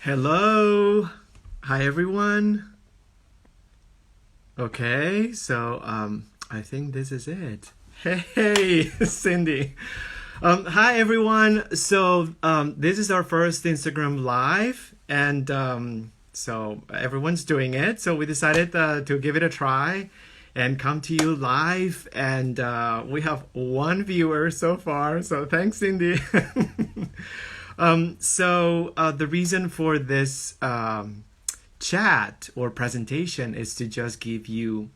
Hello. Hi, everyone. Okay, so I think this is it. Hey, Cindy. Hi, everyone. So this is our first Instagram Live, and so everyone's doing it. So we decided to give it a try and come to you live, and we have one viewer so far. So thanks, Cindy. So the reason for this chat or presentation is to just give you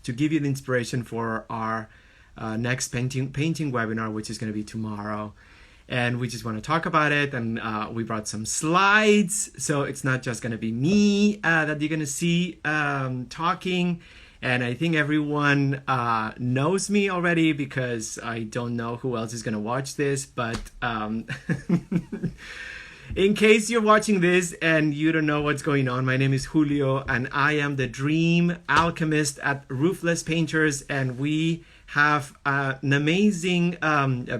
the inspiration for our next painting webinar, which is going to be tomorrow. And we just want to talk about it. And we brought some slides, so it's not just going to be me that you're going to see talking. And I think everyone knows me already because I don't know who else is going to watch this. But in case you're watching this and you don't know what's going on, my name is Julio and I am the dream alchemist at Roofless Painters. And we have an amazing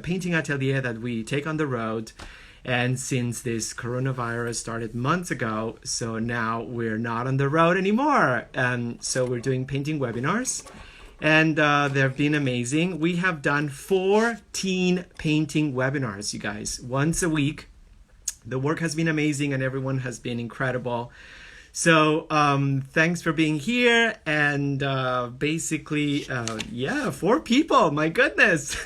painting atelier that we take on the road. And since this coronavirus started months ago, so now we're not on the road anymore. So we're doing painting webinars, and they've been amazing. We have done 14 painting webinars, you guys, once a week. The work has been amazing, and everyone has been incredible. So thanks for being here. And basically, 4 people. My goodness.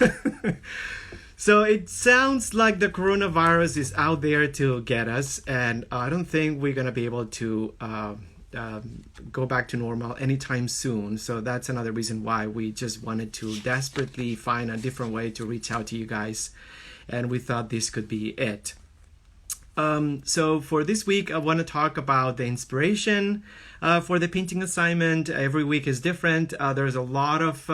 So it sounds like the coronavirus is out there to get us, and I don't think we're going to be able to go back to normal anytime soon. So that's another reason why we just wanted to desperately find a different way to reach out to you guys, and we thought this could be it. So for this week, I want to talk about the inspiration for the painting assignment. Every week is different. There's a lot of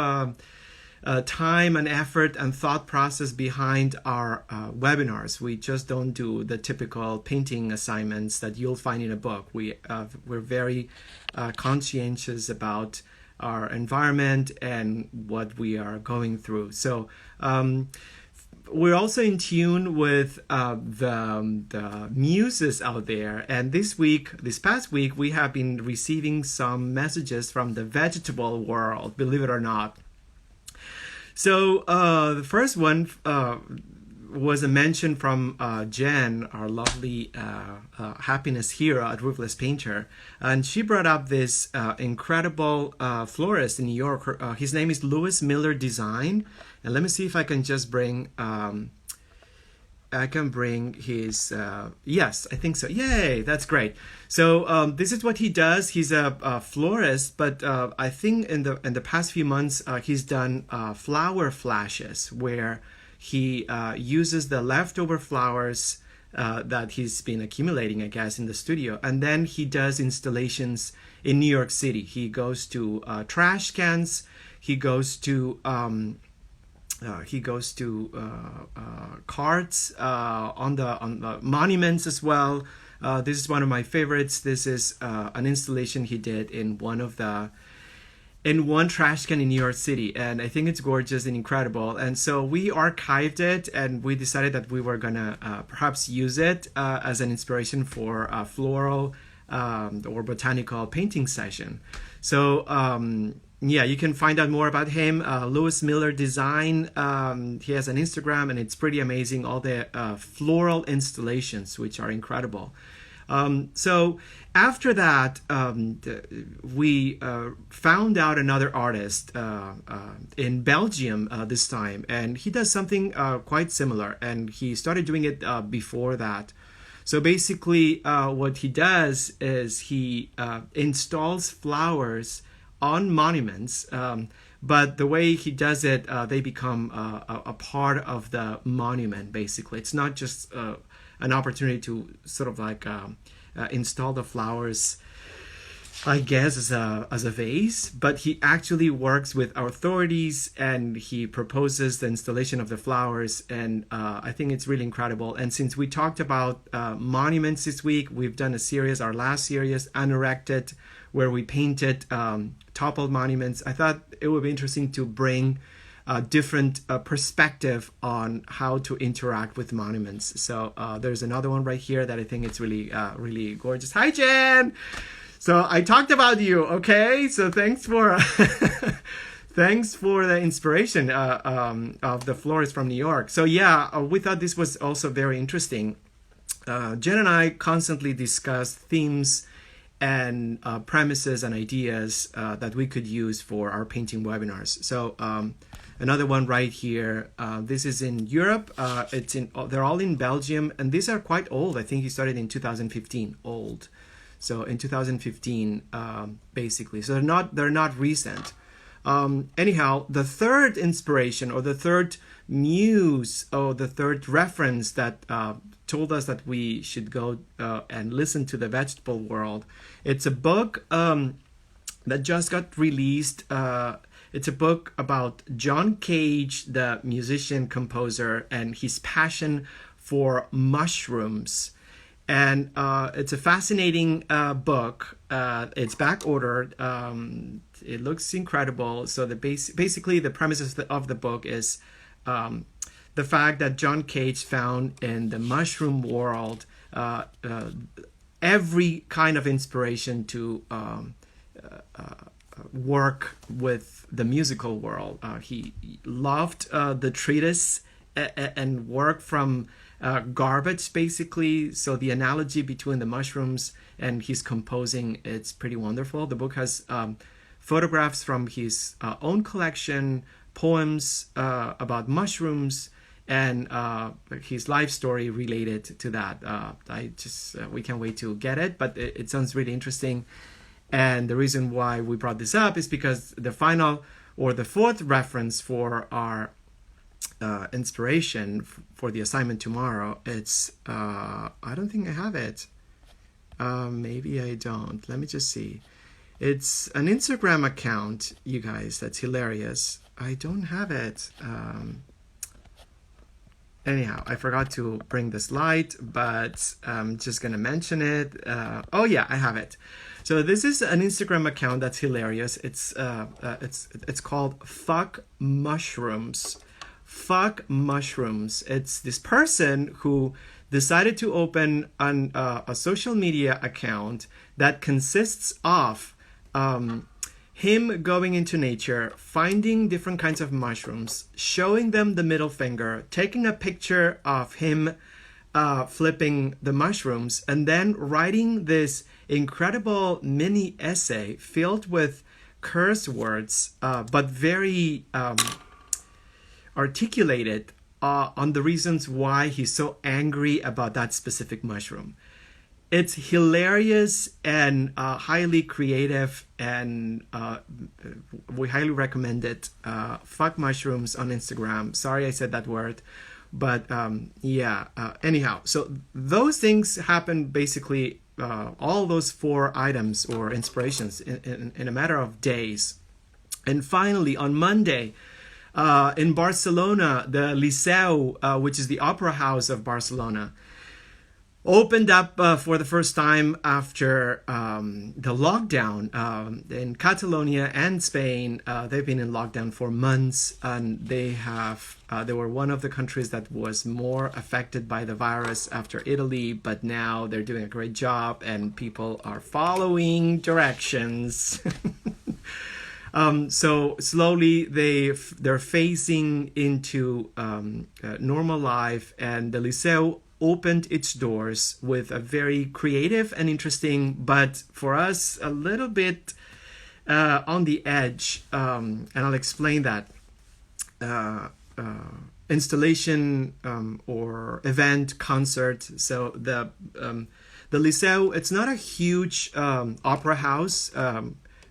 time and effort and thought process behind our webinars. We just don't do the typical painting assignments that you'll find in a book. We're very conscientious about our environment and what we are going through. So we're also in tune with the muses out there. And this past week, we have been receiving some messages from the vegetable world, believe it or not. So the first one was a mention from Jen, our lovely happiness hero at Roofless Painter. And she brought up this incredible florist in New York. His name is Louis Miller Design. And let me see if I can just bring... I can bring his, yes, I think so. Yay, that's great. So this is what he does. He's a florist, but I think in the past few months, he's done flower flashes where he uses the leftover flowers that he's been accumulating, I guess, in the studio. And then he does installations in New York City. He goes to trash cans. He goes to carts on the monuments as well. This is one of my favorites. This is an installation he did in one trash can in New York City, and I think it's gorgeous and incredible. And so we archived it, and we decided that we were gonna perhaps use it as an inspiration for a floral or botanical painting session. So yeah, you can find out more about him. Louis Miller Design. He has an Instagram, and it's pretty amazing. All the floral installations, which are incredible. So after that, we found out another artist in Belgium this time, and he does something quite similar. And he started doing it before that. So basically, what he does is he installs flowers on monuments, but the way he does it, they become a part of the monument, basically. It's not just an opportunity to sort of like install the flowers, I guess, as a vase, but he actually works with our authorities and he proposes the installation of the flowers, and I think it's really incredible. And since we talked about monuments this week, we've done a series, our last series, Unerected, where we painted toppled monuments. I thought it would be interesting to bring different perspective on how to interact with monuments. So there's another one right here that I think it's really, really gorgeous. Hi, Jen! So I talked about you, okay? So thanks for thanks for the inspiration of the florist from New York. So yeah, we thought this was also very interesting. Jen and I constantly discuss themes and premises and ideas that we could use for our painting webinars. So another one right here. This is in Europe. They're all in Belgium, and these are quite old. I think he started in 2015. Old. So in 2015, basically. So they're not recent. Anyhow, the third inspiration or the third muse or the third reference that told us that we should go and listen to the vegetable world. It's a book that just got released. It's a book about John Cage, the musician composer, and his passion for mushrooms. And it's a fascinating book. It's back ordered. It looks incredible. So basically the premise of the book is the fact that John Cage found in the mushroom world every kind of inspiration to work with the musical world. He loved the treatise and work from garbage, basically. So the analogy between the mushrooms and his composing, it's pretty wonderful. The book has photographs from his own collection, poems about mushrooms, and his life story related to that. We can't wait to get it, but it sounds really interesting. And the reason why we brought this up is because the final or the fourth reference for our inspiration for the assignment tomorrow, it's I don't think I have it. Maybe I don't. Let me just see. It's an Instagram account, you guys, that's hilarious. I don't have it. Anyhow, I forgot to bring the slide, but I'm just gonna mention it. Oh yeah, I have it. So this is an Instagram account that's hilarious. It's called Fuck Mushrooms. Fuck Mushrooms. It's this person who decided to open a social media account that consists of him going into nature, finding different kinds of mushrooms, showing them the middle finger, taking a picture of him flipping the mushrooms, and then writing this incredible mini essay filled with curse words, but very articulated on the reasons why he's so angry about that specific mushroom. It's hilarious and highly creative, and we highly recommend it. Fuck Mushrooms on Instagram. Sorry I said that word, but anyhow, so those things happen basically, all those 4 items or inspirations in a matter of days. And finally, on Monday, in Barcelona, the Liceu, which is the opera house of Barcelona, opened up for the first time after the lockdown. In Catalonia and Spain, they've been in lockdown for months, and they were one of the countries that was more affected by the virus after Italy, but now they're doing a great job and people are following directions. So slowly they're phasing into normal life, and the Liceu opened its doors with a very creative and interesting, but for us a little bit on the edge, and I'll explain that, installation or event, concert. So the Liceu, it's not a huge opera house,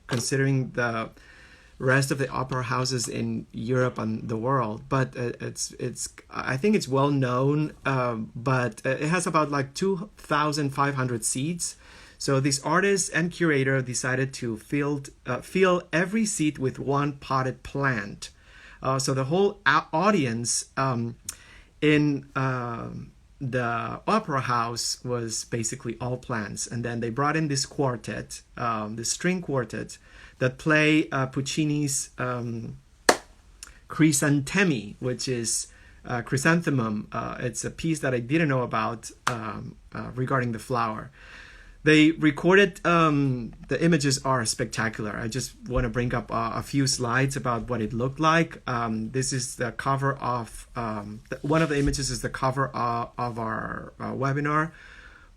considering the rest of the opera houses in Europe and the world, but I think it's well known, but it has about like 2,500 seats. So this artist and curator decided to fill every seat with one potted plant. So the whole audience in the opera house was basically all plants, and then they brought in this quartet, this string quartet, that play Puccini's chrysanthemi, which is chrysanthemum. It's a piece that I didn't know about regarding the flower. They recorded, the images are spectacular. I just want to bring up a few slides about what it looked like. This is the cover of, one of the images is the cover of our webinar,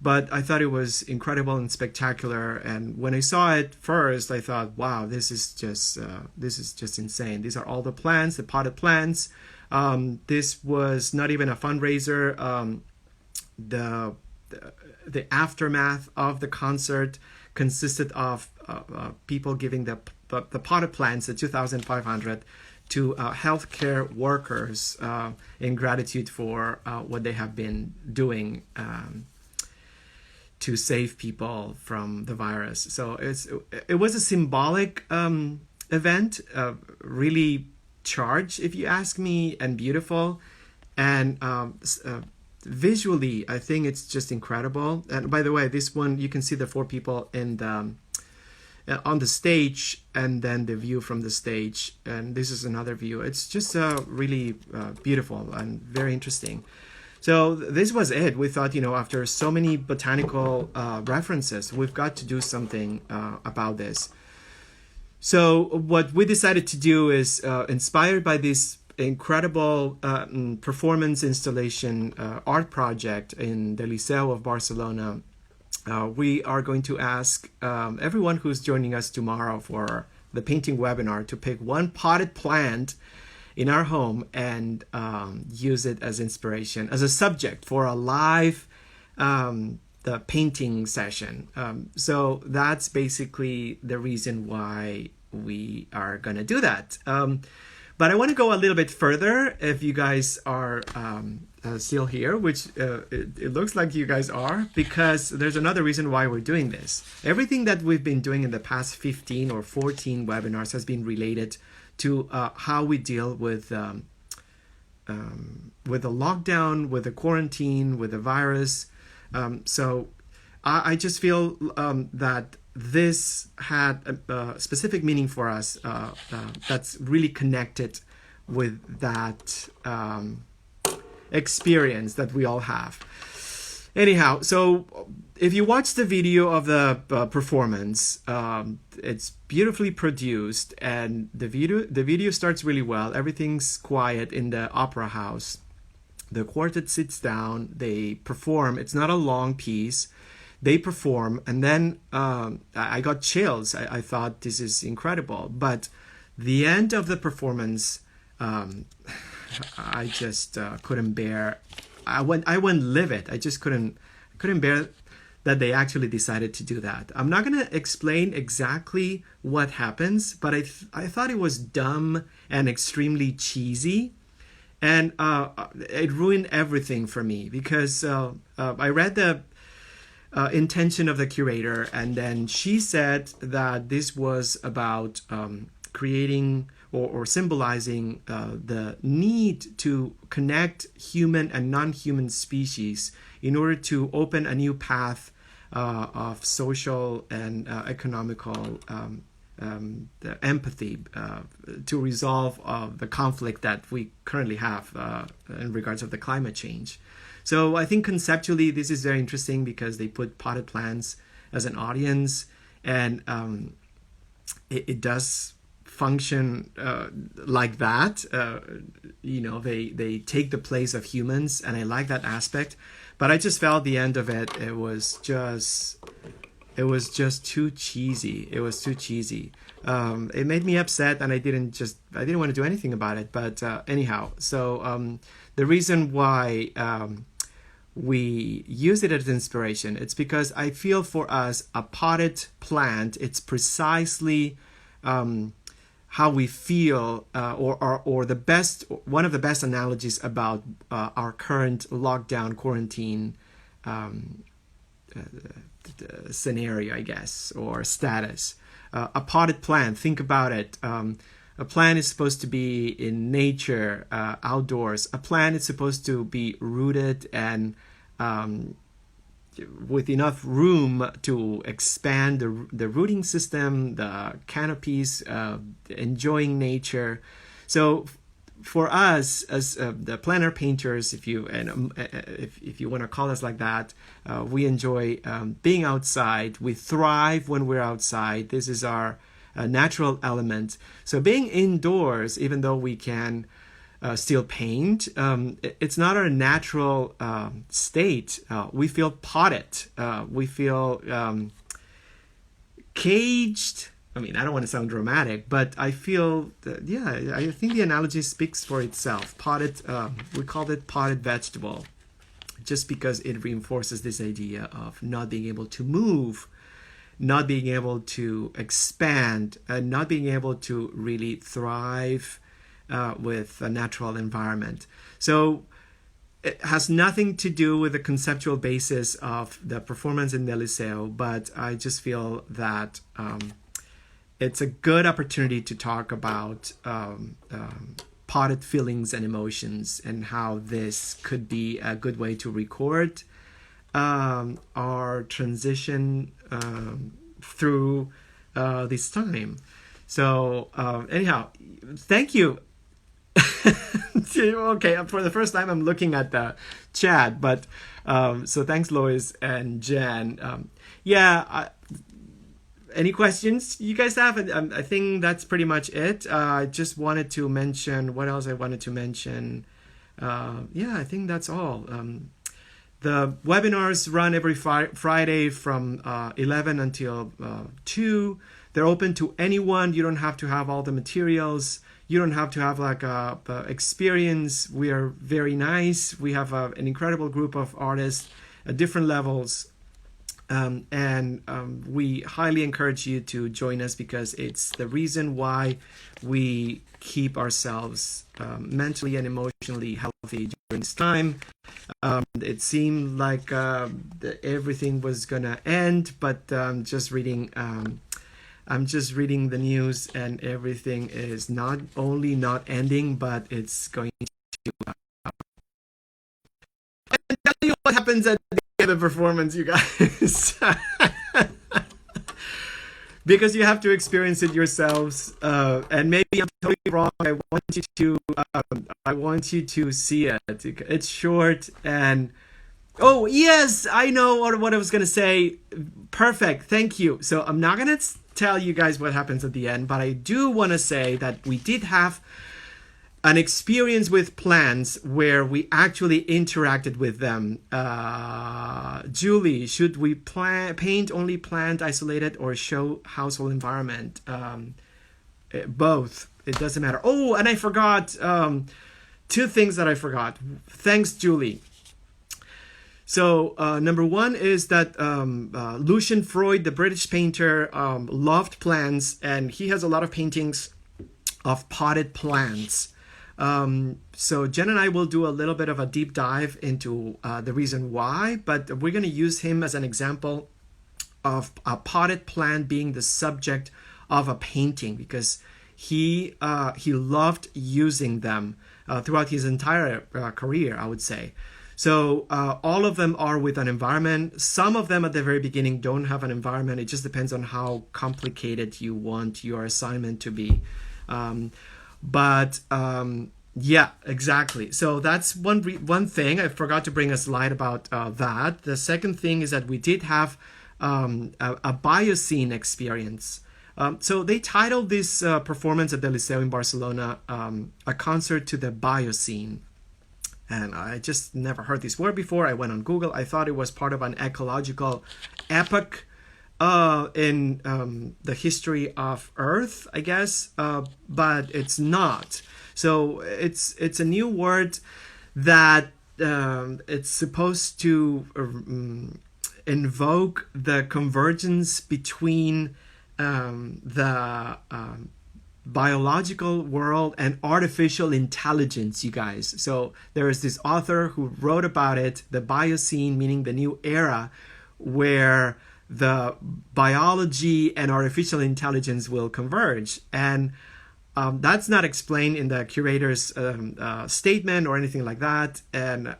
but I thought it was incredible and spectacular. And when I saw it first, I thought, wow, this is just insane. These are all the plants, the potted plants. This was not even a fundraiser. The aftermath of the concert consisted of people giving the potted plants, the 2,500, to healthcare workers in gratitude for what they have been doing to save people from the virus. So it was a symbolic event, really charged, if you ask me, and beautiful, and visually, I think it's just incredible. And by the way, this one, you can see the 4 people in the on the stage, and then the view from the stage. And this is another view. It's just really beautiful and very interesting. So this was it. We thought, after so many botanical references, we've got to do something about this. So what we decided to do is, inspired by this incredible performance installation art project in the Liceu of Barcelona, we are going to ask everyone who's joining us tomorrow for the painting webinar to pick one potted plant in our home and use it as inspiration, as a subject for a live the painting session. So that's basically the reason why we are going to do that. But I want to go a little bit further, if you guys are still here, which it looks like you guys are, because there's another reason why we're doing this. Everything that we've been doing in the past 15 or 14 webinars has been related to how we deal with the lockdown, with the quarantine, with the virus. So I just feel that this had a specific meaning for us that's really connected with that experience that we all have. Anyhow, so if you watch the video of the performance, it's beautifully produced, and the video starts really well. Everything's quiet in the opera house. The quartet sits down, they perform. It's not a long piece. They perform, and then I got chills. I thought, this is incredible. But the end of the performance, I just couldn't bear. I went livid. I just couldn't bear that they actually decided to do that. I'm not going to explain exactly what happens, but I thought it was dumb and extremely cheesy. And it ruined everything for me, because I read the intention of the curator, and then she said that this was about creating or symbolizing the need to connect human and non-human species in order to open a new path of social and economical empathy to resolve the conflict that we currently have in regards of the climate change. So I think conceptually this is very interesting, because they put potted plants as an audience, and it does function like that. They take the place of humans, and I like that aspect. But I just felt the end of it, it was just too cheesy. It was too cheesy. It made me upset, and I didn't want to do anything about it. But anyhow, so the reason why we use it as inspiration, it's because I feel for us, a potted plant, it's precisely how we feel, or the best, one of the best analogies about our current lockdown quarantine scenario, I guess, or status. A potted plant, think about it. A plant is supposed to be in nature, outdoors. A plant is supposed to be rooted and with enough room to expand the rooting system, the canopies, enjoying nature. So for us as the planner painters, if you if you want to call us like that, we enjoy being outside. We thrive when we're outside. This is our natural element. So being indoors, even though we can still paint, it's not our natural state. We feel potted. We feel caged. I mean, I don't want to sound dramatic, but I feel that, yeah, I think the analogy speaks for itself. Potted, we called it potted vegetable, just because it reinforces this idea of not being able to move, not being able to expand, and not being able to really thrive with a natural environment. So it has nothing to do with the conceptual basis of the performance in the Liceo, but I just feel that it's a good opportunity to talk about potted feelings and emotions, and how this could be a good way to record our transition through this time. So anyhow, thank you. Okay, for the first time I'm looking at the chat, but so thanks Lois and Jan. Any questions you guys have? I think that's pretty much it. I just wanted to mention what else I wanted to mention. I think that's all. The webinars run every Friday from 11 until 2. They're open to anyone. You don't have to have all the materials. You don't have to have like a experience. We are very nice. We have an incredible group of artists at different levels. We highly encourage you to join us, because it's the reason why we keep ourselves mentally and emotionally healthy during this time. It seemed like everything was gonna end, but I'm just reading the news, and everything is not only not ending, but it's going to tell you what happens at the end of the performance, you guys. Because you have to experience it yourselves, and maybe I'm totally wrong. I want you to see it. It's short, and oh yes, I know what I was gonna say. Perfect, thank you. So I'm not gonna tell you guys what happens at the end, but I do want to say that we did have an experience with plants where we actually interacted with them. Julie, should we paint only plant isolated or show household environment? Both. It doesn't matter. Oh, and I forgot 2 things that I forgot. Thanks, Julie. So number one is that Lucian Freud, the British painter, loved plants, and he has a lot of paintings of potted plants. So Jen and I will do a little bit of a deep dive into the reason why, but we're going to use him as an example of a potted plant being the subject of a painting, because he loved using them throughout his entire career, I would say. So all of them are with an environment. Some of them at the very beginning don't have an environment. It just depends on how complicated you want your assignment to be. Yeah, exactly. So that's one thing. I forgot to bring a slide about that. The second thing is that we did have a bioscene experience. So they titled this performance at the Liceu in Barcelona a concert to the bioscene. And I just never heard this word before. I went on Google. I thought it was part of an ecological epoch in the history of Earth, I guess, but it's not. So it's a new word that it's supposed to invoke the convergence between the biological world and artificial intelligence, you guys. So there is this author who wrote about it, the bioscene, meaning the new era where the biology and artificial intelligence will converge. And that's not explained in the curator's statement or anything like that. And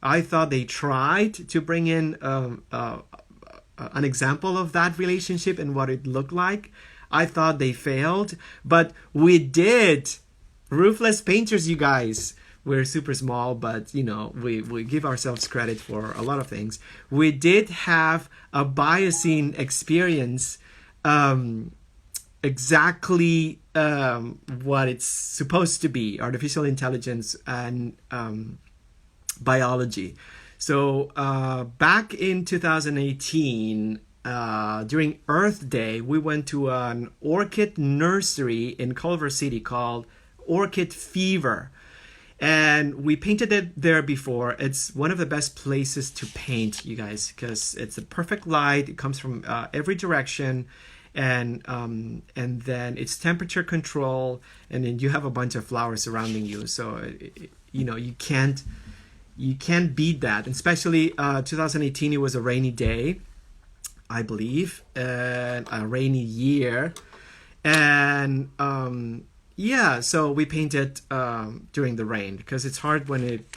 I thought they tried to bring in an example of that relationship and what it looked like. I thought they failed, but we did Roofless painters, you guys. We're super small, but we give ourselves credit for a lot of things. We did have a bioscene experience, exactly what it's supposed to be: artificial intelligence and biology. So back in 2018, during Earth Day, we went to an orchid nursery in Culver City called Orchid Fever. And we painted it there before. It's one of the best places to paint, you guys, because it's a perfect light. It comes from every direction, and then it's temperature control, and then you have a bunch of flowers surrounding you. So you can't beat that. And especially 2018, it was a rainy day, I believe, and a rainy year, and yeah, so we painted during the rain, because it's hard when it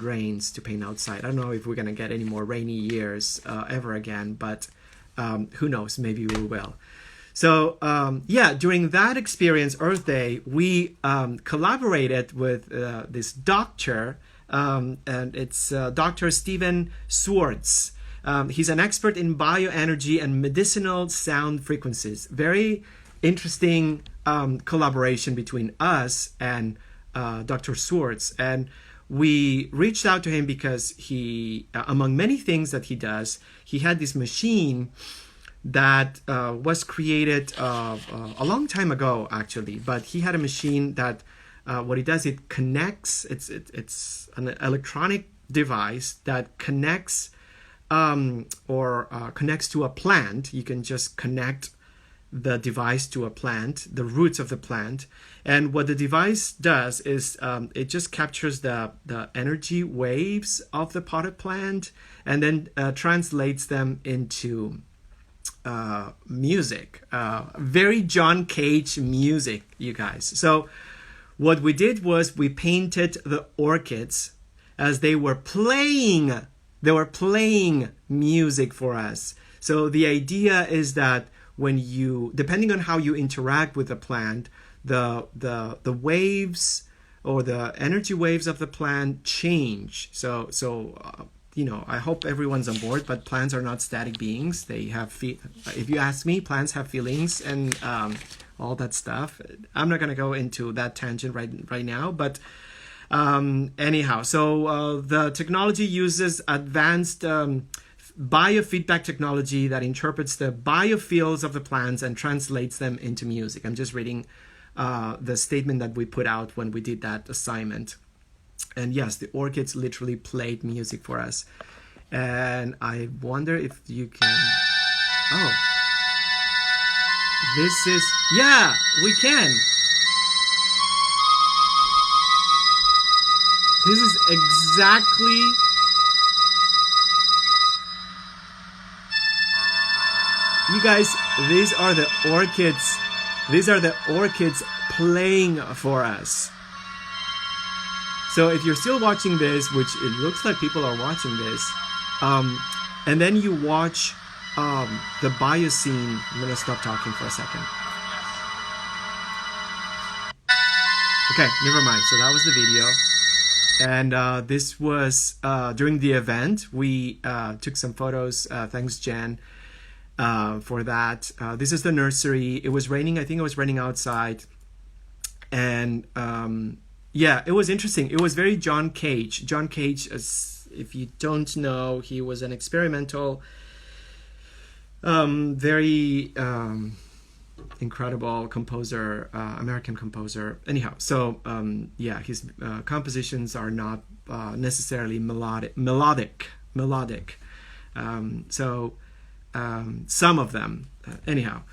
rains to paint outside. I don't know if we're gonna get any more rainy years ever again, but who knows? Maybe we will. So yeah, during that experience, Earth Day, we collaborated with this doctor, and it's Dr. Steven Swartz. He's an expert in bioenergy and medicinal sound frequencies. Very interesting collaboration between us and Dr. Swartz. And we reached out to him because he, among many things that he does, he had this machine that was created a long time ago, actually. But he had a machine that what it does, it connects. It's an electronic device that connects connects to a plant. You can just connect the device to a plant, the roots of the plant, and what the device does is it just captures the energy waves of the potted plant, and then translates them into music, very John Cage music, you guys. So what we did was we painted the orchids as they were playing music for us. So the idea is that when you, depending on how you interact with the plant, the waves or the energy waves of the plant change. So I hope everyone's on board, but plants are not static beings. They have if you ask me, plants have feelings and all that stuff. I'm not going to go into that tangent right now, but anyhow, so the technology uses advanced biofeedback technology that interprets the biofields of the plants and translates them into music. I'm just reading the statement that we put out when we did that assignment. And yes, the orchids literally played music for us. And I wonder if you can... Oh. This is... Yeah, we can. This is exactly... You guys, these are the orchids. These are the orchids playing for us. So if you're still watching this, which it looks like people are watching this, and then you watch the bioscene. I'm gonna stop talking for a second. Okay, never mind. So that was the video. And this was during the event. We took some photos. Thanks, Jen, for that. This is the nursery. It was raining. I think it was raining outside. And yeah, it was interesting. It was very John Cage. John Cage, if you don't know, he was an experimental, very incredible composer, American composer. Anyhow, so yeah, his compositions are not necessarily melodic. So some of them, anyhow.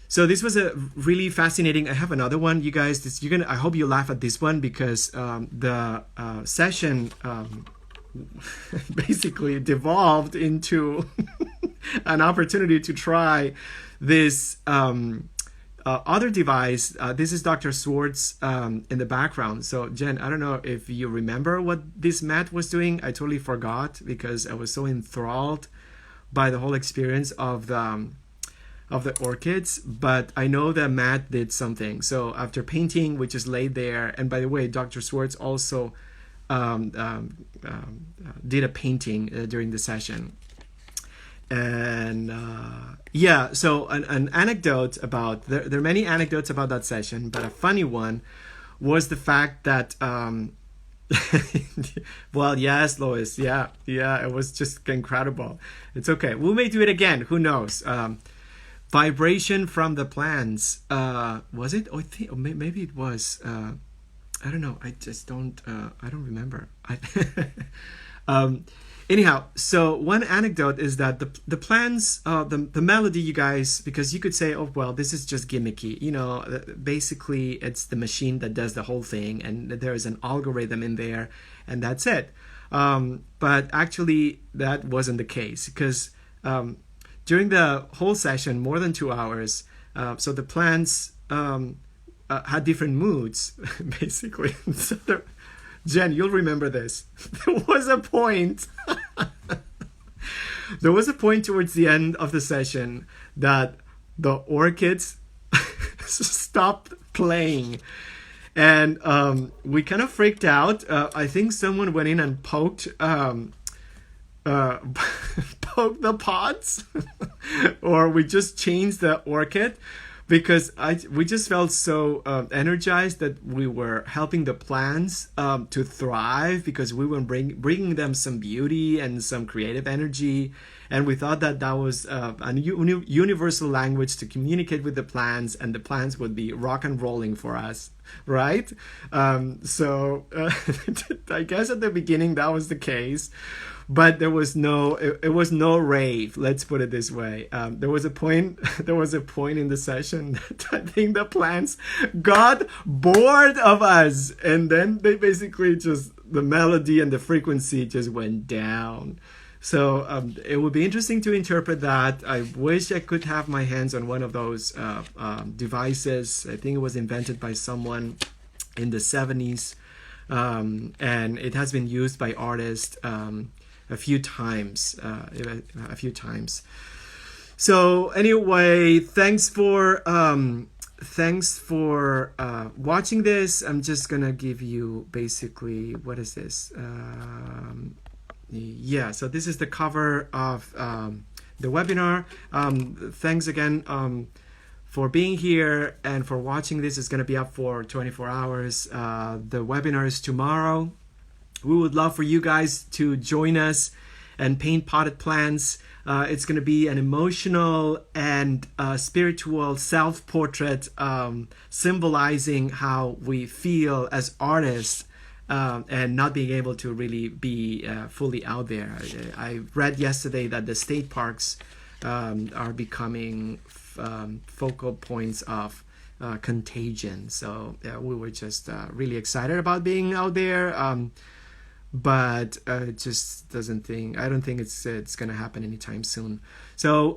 So this was a really fascinating. I have another one, you guys. I hope you laugh at this one because the session basically devolved into an opportunity to try this other device. This is Dr. Swartz in the background. So Jen, I don't know if you remember what this mat was doing. I totally forgot because I was so enthralled by the whole experience of of the orchids, but I know that Matt did something. So after painting, we just laid there. And by the way, Dr. Swartz also did a painting during the session. And yeah, so an anecdote about, there are many anecdotes about that session, but a funny one was the fact that well, yes, Lois, yeah, it was just incredible. It's okay, we may do it again, who knows. Vibration from the plants, was it? Or maybe it was, I don't know, I just don't I don't remember. Anyhow, so one anecdote is that the plans, the melody, you guys, because you could say, oh, well, this is just gimmicky. You know, basically it's the machine that does the whole thing, and there is an algorithm in there, and that's it. But actually, that wasn't the case, because during the whole session, more than 2 hours, so the plans had different moods, basically. So Jen, you'll remember this. There was a point. There was a point towards the end of the session that the orchids stopped playing, and we kind of freaked out. I think someone went in and poked poked the pots, or we just changed the orchid. Because we just felt so energized that we were helping the plants to thrive, because we were bringing them some beauty and some creative energy, and we thought that was a universal language to communicate with the plants, and the plants would be rock and rolling for us, right? So I guess at the beginning that was the case. But there was it was no rave. Let's put it this way. There was a point in the session that I think the plants got bored of us, and then they basically the melody and the frequency just went down. So it would be interesting to interpret that. I wish I could have my hands on one of those devices. I think it was invented by someone in the 70s, and it has been used by artists a few times. So anyway, thanks for watching this. I'm just gonna give you basically, what is this? Yeah, so this is the cover of the webinar. Thanks again for being here and for watching this. It's gonna be up for 24 hours. The webinar is tomorrow. We would love for you guys to join us and paint potted plants. It's going to be an emotional and spiritual self-portrait, symbolizing how we feel as artists, and not being able to really be fully out there. I read yesterday that the state parks are becoming focal points of contagion. So we were just really excited about being out there. But it just I don't think it's gonna happen anytime soon. So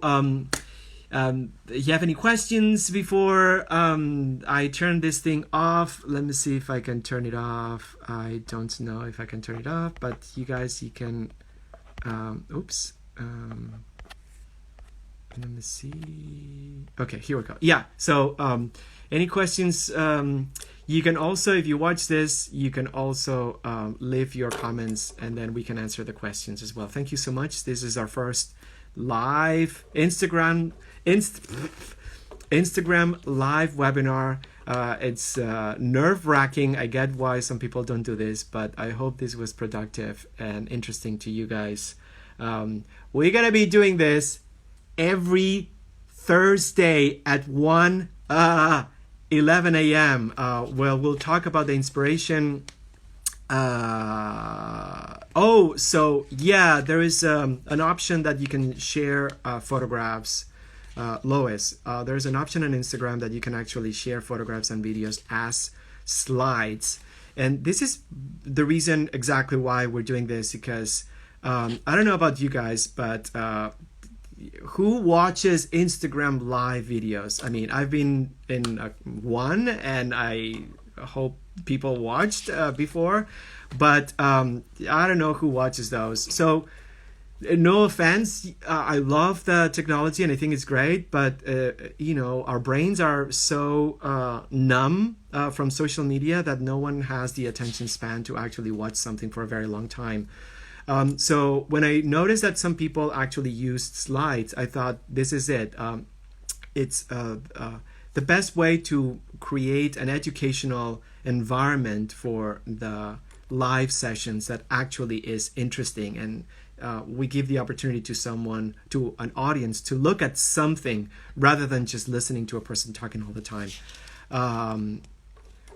if you have any questions before I turn this thing off, let me see if I can turn it off. I don't know if I can turn it off, but you guys, you can oops, let me see. Okay, here we go. Yeah, so any questions, you can also, if you watch this, you can also leave your comments, and then we can answer the questions as well. Thank you so much. This is our first live Instagram live webinar. It's nerve-wracking. I get why some people don't do this, but I hope this was productive and interesting to you guys. We're gonna be doing this every Thursday at 11 a.m. Well, we'll talk about the inspiration. So yeah, there is an option that you can share photographs. Lois, there's an option on Instagram that you can actually share photographs and videos as slides. And this is the reason exactly why we're doing this, because I don't know about you guys, but who watches Instagram live videos? I mean, I've been in one, and I hope people watched before, but I don't know who watches those. So No offense, I love the technology and I think it's great, but our brains are so numb from social media that no one has the attention span to actually watch something for a very long time. So when I noticed that some people actually used slides, I thought this is it. It's the best way to create an educational environment for the live sessions that actually is interesting, and we give the opportunity to an audience to look at something rather than just listening to a person talking all the time.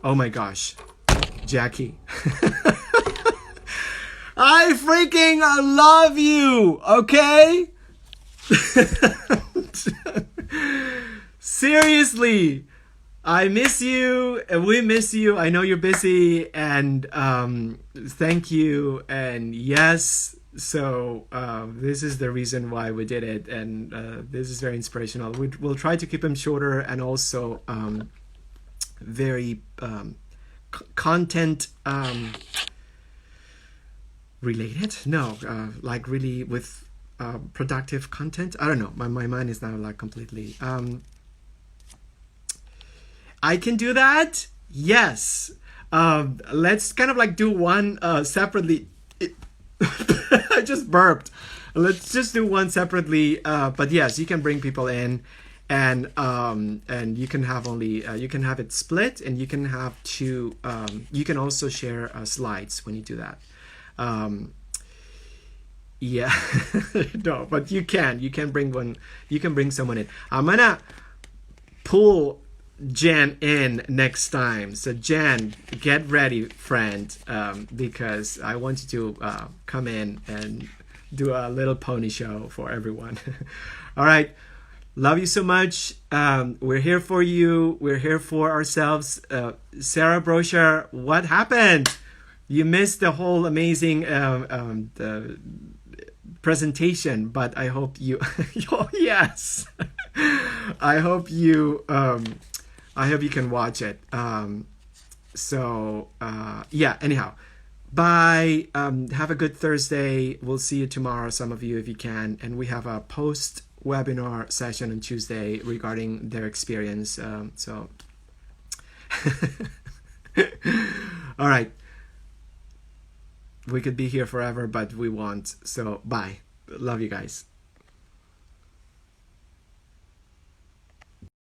Oh my gosh, Jackie. I freaking love you, okay? Seriously, I miss you and we miss you. I know you're busy, and thank you. And yes, so this is the reason why we did it, and this is very inspirational. We'll try to keep them shorter and also very content related. No, like really with productive content. I don't know. My mind is now like completely. I can do that. Yes. Let's kind of like do one separately. I just burped. Let's just do one separately. But yes, you can bring people in, and you can have only you can have it split, and you can have two. You can also share slides when you do that. Yeah, no, but you can bring one. You can bring someone in. I'm gonna pull Jan in next time. So Jan, get ready, friend, because I want you to come in and do a little pony show for everyone. All right. Love you so much. We're here for you. We're here for ourselves. Sarah Brochure, what happened? You missed the whole amazing the presentation, but I hope you oh, yes. I hope you can watch it. Yeah, anyhow, bye. Have a good Thursday. We'll see you tomorrow, some of you, if you can. And we have a post webinar session on Tuesday regarding their experience. All right. We could be here forever, but we won't. So bye. Love you guys.